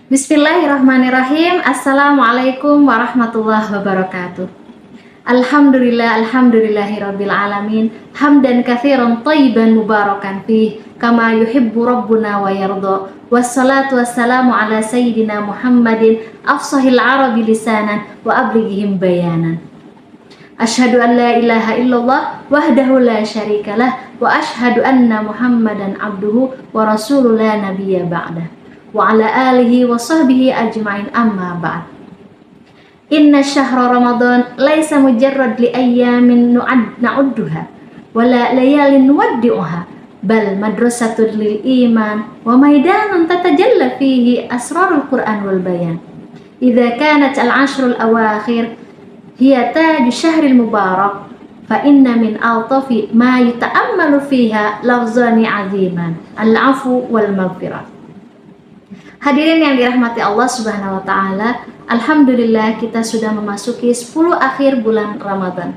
Bismillahirrahmanirrahim. Assalamualaikum warahmatullahi wabarakatuh. Alhamdulillahirabbil alamin. Hamdan katsiran thayyiban mubarakan fih kama yuhibbu rabbuna wa yarda. Wassalatu wassalamu ala sayyidina Muhammadin afsahil arabi lisanan wa ablighihim bayanan. Asyhadu an la ilaha illallah wahdahu la syarikalah wa asyhadu anna Muhammadan abduhu wa rasuluhu la nabiyya ba'dah. Wa ala alihi wa sahbihi ajma'in amma ba'd. Inna syahra Ramadan laisa mujarrad li ayyamin na'udduha wala layalin nuwaddi'uha bal madrasatul lil iman wa maidanun tatajalla fihi asrarul Qur'an wal bayan. Idza kanat al-ashrul awakhir hiya taj syahril mubarak fa inna min altafi ma yuta'ammalu fiha lafzani 'aziman al-'afwu wal maghfirah. Hadirin yang dirahmati Allah Subhanahu wa taala, alhamdulillah kita sudah memasuki 10 akhir bulan Ramadan.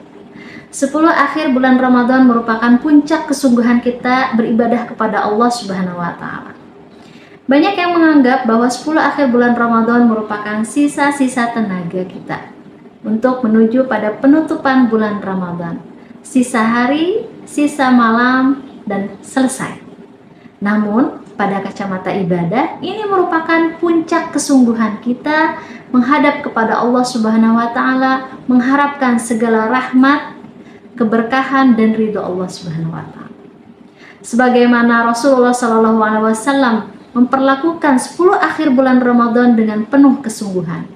10 akhir bulan Ramadan merupakan puncak kesungguhan kita beribadah kepada Allah Subhanahu wa taala. Banyak yang menganggap bahwa 10 akhir bulan Ramadan merupakan sisa-sisa tenaga kita untuk menuju pada penutupan bulan Ramadan. Sisa hari, sisa malam, dan selesai. Namun, pada kacamata ibadah, ini merupakan puncak kesungguhan kita menghadap kepada Allah Subhanahu wa taala, mengharapkan segala rahmat, keberkahan dan ridho Allah Subhanahu wa taala. Sebagaimana Rasulullah sallallahu alaihi wasallam memperlakukan 10 akhir bulan Ramadan dengan penuh kesungguhan.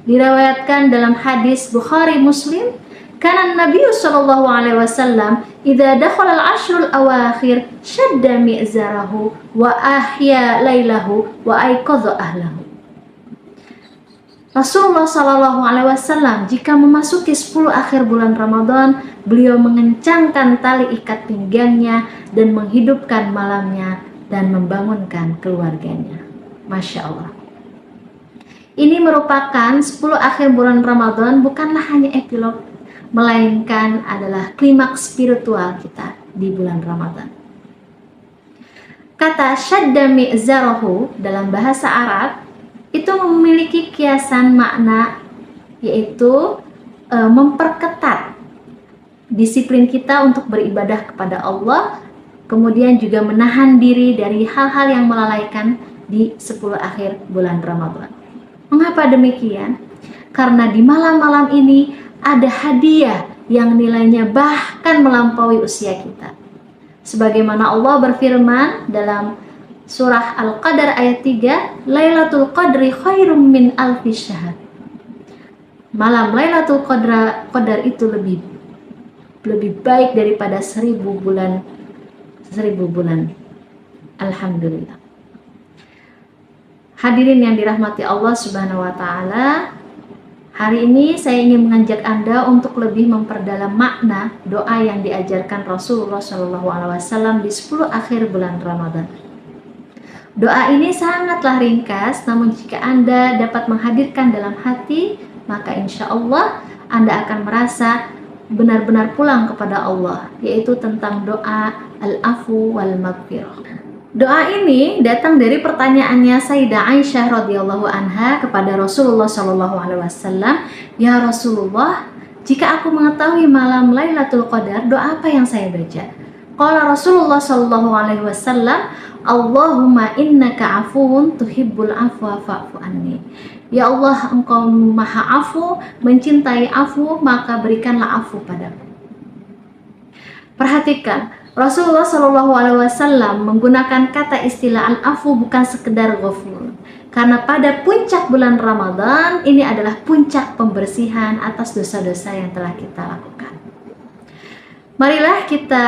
Diriwayatkan dalam hadis Bukhari Muslim, kana Nabi sallallahu alaihi wasallam idza dakhala al-ashrul awakhir shadda mi'zarahu wa ahya lailahu wa aiqadha ahlahu. Rasulullah sallallahu alaihi wasallam jika memasuki 10 akhir bulan Ramadan, beliau mengencangkan tali ikat pinggangnya dan menghidupkan malamnya dan membangunkan keluarganya. Masya Allah. Ini merupakan 10 akhir bulan Ramadan bukanlah hanya epilog, melainkan adalah klimaks spiritual kita di bulan Ramadan. Kata syadda mi'zarahu dalam bahasa Arab itu memiliki kiasan makna, yaitu memperketat disiplin kita untuk beribadah kepada Allah, kemudian juga menahan diri dari hal-hal yang melalaikan di 10 akhir bulan Ramadan. Mengapa demikian? Karena di malam-malam ini ada hadiah yang nilainya bahkan melampaui usia kita. Sebagaimana Allah berfirman dalam surah Al-Qadar ayat 3, Lailatul Qadri khairum min alfi syahr. Malam Lailatul Qadar itu lebih baik daripada 1000 bulan. Alhamdulillah. Hadirin yang dirahmati Allah Subhanahu wa taala, hari ini saya ingin mengajak Anda untuk lebih memperdalam makna doa yang diajarkan Rasulullah SAW di 10 akhir bulan Ramadan. Doa ini sangatlah ringkas, namun jika Anda dapat menghadirkan dalam hati, maka insya Allah Anda akan merasa benar-benar pulang kepada Allah, yaitu tentang doa al-afu wal maghfirah. Doa ini datang dari pertanyaannya Sayyidah Aisyah radhiyallahu anha kepada Rasulullah SAW. Ya Rasulullah, jika aku mengetahui malam Lailatul Qadar, doa apa yang saya baca? Qala Rasulullah SAW, Allahumma innaka afuwun tuhibbul afwa fa'fu anni. Ya Allah, engkau maha afu, mencintai afu, maka berikanlah afu padaku. Perhatikan, Rasulullah SAW menggunakan kata istilah al-afu bukan sekedar ghafur. Karena pada puncak bulan Ramadan ini adalah puncak pembersihan atas dosa-dosa yang telah kita lakukan. Marilah kita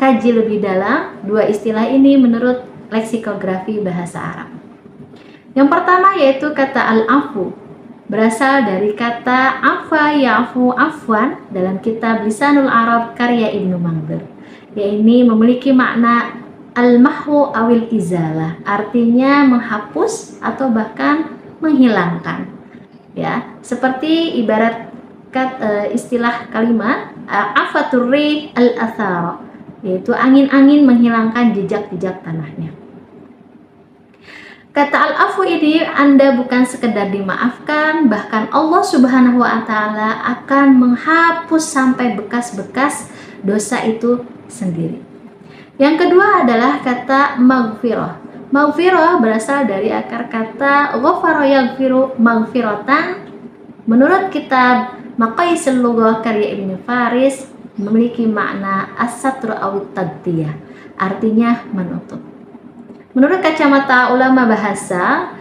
kaji lebih dalam dua istilah ini menurut leksikografi bahasa Arab. Yang pertama yaitu kata al-afu, berasal dari kata afa ya'fu afwan dalam kitab Lisanul Arab karya Ibnu Mangdir. Yaitu memiliki makna al-mahwu awil izalah, artinya menghapus atau bahkan menghilangkan. Ya, seperti ibarat istilah kalimat afatur rih al-athar, yaitu angin-angin menghilangkan jejak-jejak tanahnya. Kata al-afu ini Anda bukan sekedar dimaafkan, bahkan Allah Subhanahu wa Ta'ala akan menghapus sampai bekas-bekas dosa itu sendiri. Yang kedua adalah kata maghfirah. Maghfirah berasal dari akar kata ghafara yaghfiru maghfiratan. Menurut kitab Maqayisul Lughah karya Ibnu Faris memiliki makna as-satru awit taghtiyah, artinya menutup. Menurut kacamata ulama bahasa,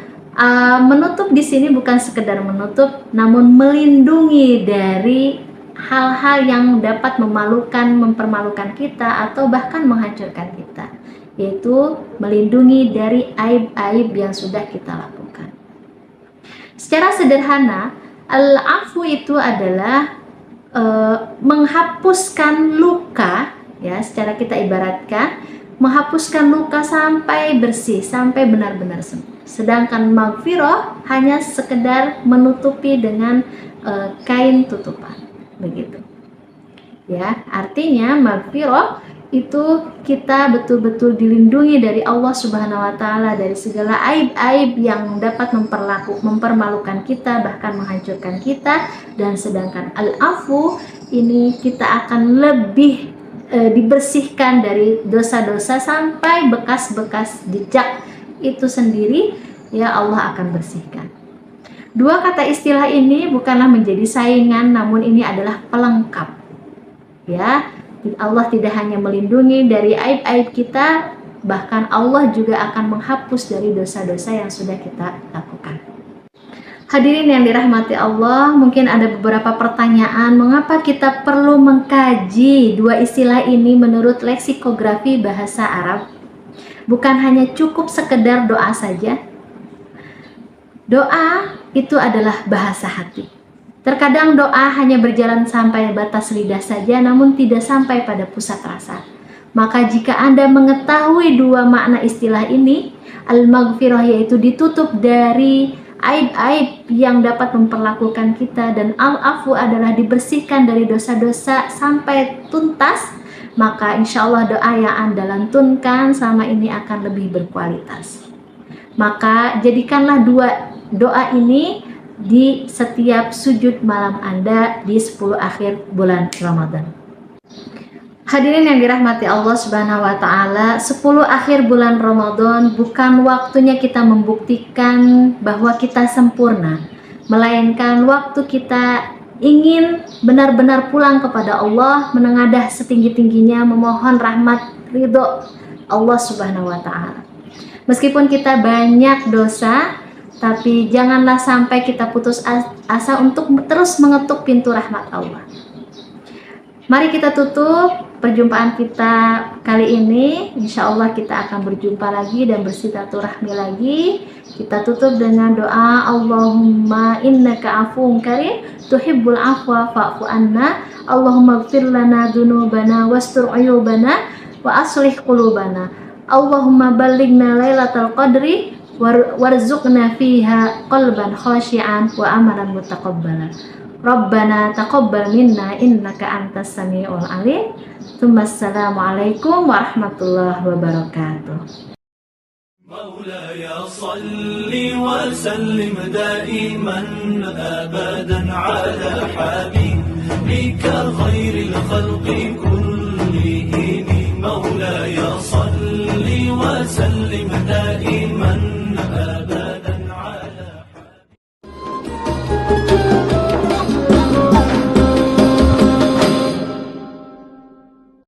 menutup di sini bukan sekedar menutup, namun melindungi dari hal-hal yang dapat memalukan, mempermalukan kita atau bahkan menghancurkan kita, yaitu melindungi dari aib-aib yang sudah kita lakukan. Secara sederhana, al-afu itu adalah menghapuskan luka, ya, secara kita ibaratkan menghapuskan luka sampai bersih, sampai benar-benar sembuh. Sedangkan maghfirah hanya sekedar menutupi dengan kain tutupan, begitu. Ya, artinya maghfirah itu kita betul-betul dilindungi dari Allah Subhanahu wa Ta'ala dari segala aib-aib yang dapat mempermalukan kita, bahkan menghancurkan kita. Dan sedangkan al-afu ini kita akan lebih dibersihkan dari dosa-dosa sampai bekas-bekas jejak itu sendiri, ya Allah akan bersihkan. Dua kata istilah ini bukanlah menjadi saingan, namun ini adalah pelengkap. Ya, Allah tidak hanya melindungi dari aib-aib kita, bahkan Allah juga akan menghapus dari dosa-dosa yang sudah kita lakukan. Hadirin yang dirahmati Allah, mungkin ada beberapa pertanyaan mengapa kita perlu mengkaji dua istilah ini menurut leksikografi bahasa Arab. Bukan hanya cukup sekedar doa saja. Doa itu adalah bahasa hati. Terkadang doa hanya berjalan sampai batas lidah saja, namun tidak sampai pada pusat rasa. Maka jika Anda mengetahui dua makna istilah ini, al-maghfirah yaitu ditutup dari aib-aib yang dapat memperlakukan kita, dan al-afu adalah dibersihkan dari dosa-dosa sampai tuntas, maka insya Allah doa yang Anda lantunkan sama ini akan lebih berkualitas. Maka jadikanlah dua doa ini di setiap sujud malam Anda di 10 akhir bulan Ramadan. Hadirin yang dirahmati Allah Subhanahu wa Ta'ala, 10 akhir bulan Ramadan bukan waktunya kita membuktikan bahwa kita sempurna, melainkan waktu kita ingin benar-benar pulang kepada Allah, menengadah setinggi-tingginya memohon rahmat ridho Allah Subhanahu wa Ta'ala. Meskipun kita banyak dosa, tapi janganlah sampai kita putus asa untuk terus mengetuk pintu rahmat Allah. Mari kita tutup perjumpaan kita kali ini. Insya Allah kita akan berjumpa lagi dan bersilaturahmi lagi. Kita tutup dengan doa, Allahumma innaka afuwun karim tuhibbul afwa fa'fu anna. Allahumma ighfir lana dzunubana wastur uyubana wa aslih qulubana. Allahumma ballighna lailatal qadri warzuqna fiha qalban khashi'an wa amalan mutaqabbalan. Rabbana taqabbal minna innaka antas samiul alim. Assalamualaikum warahmatullahi wabarakatuh. مولاي صل وسلم دائما أبدا على حبيبك خير الخلق